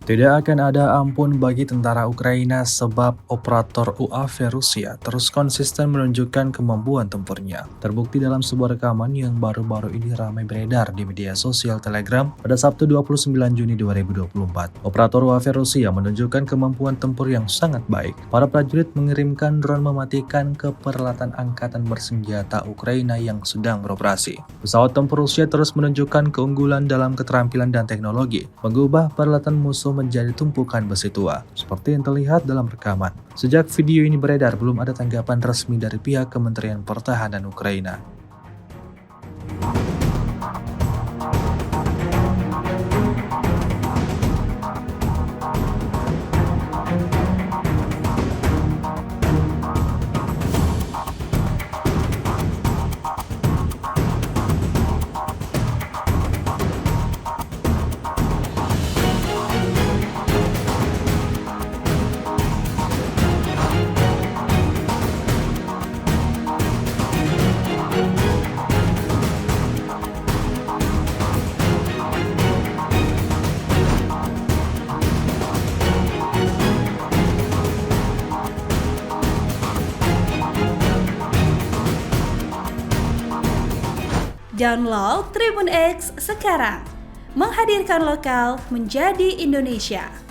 Tidak akan ada ampun bagi tentara Ukraina sebab operator UAV Rusia terus konsisten menunjukkan kemampuan tempurnya. Terbukti dalam sebuah rekaman yang baru-baru ini ramai beredar di media sosial Telegram pada Sabtu 29 Juni 2024. Operator UAV Rusia menunjukkan kemampuan tempur yang sangat baik. Para prajurit mengirimkan drone mematikan ke peralatan angkatan bersenjata Ukraina yang sedang beroperasi. Pesawat tempur Rusia terus menunjukkan keunggulan dalam keterampilan dan teknologi, mengubah peralatan musuh menjadi tumpukan besi tua, seperti yang terlihat dalam rekaman. Sejak video ini beredar, belum ada tanggapan resmi dari pihak Kementerian Pertahanan Ukraina. Download Tribun X sekarang, menghadirkan lokal menjadi Indonesia.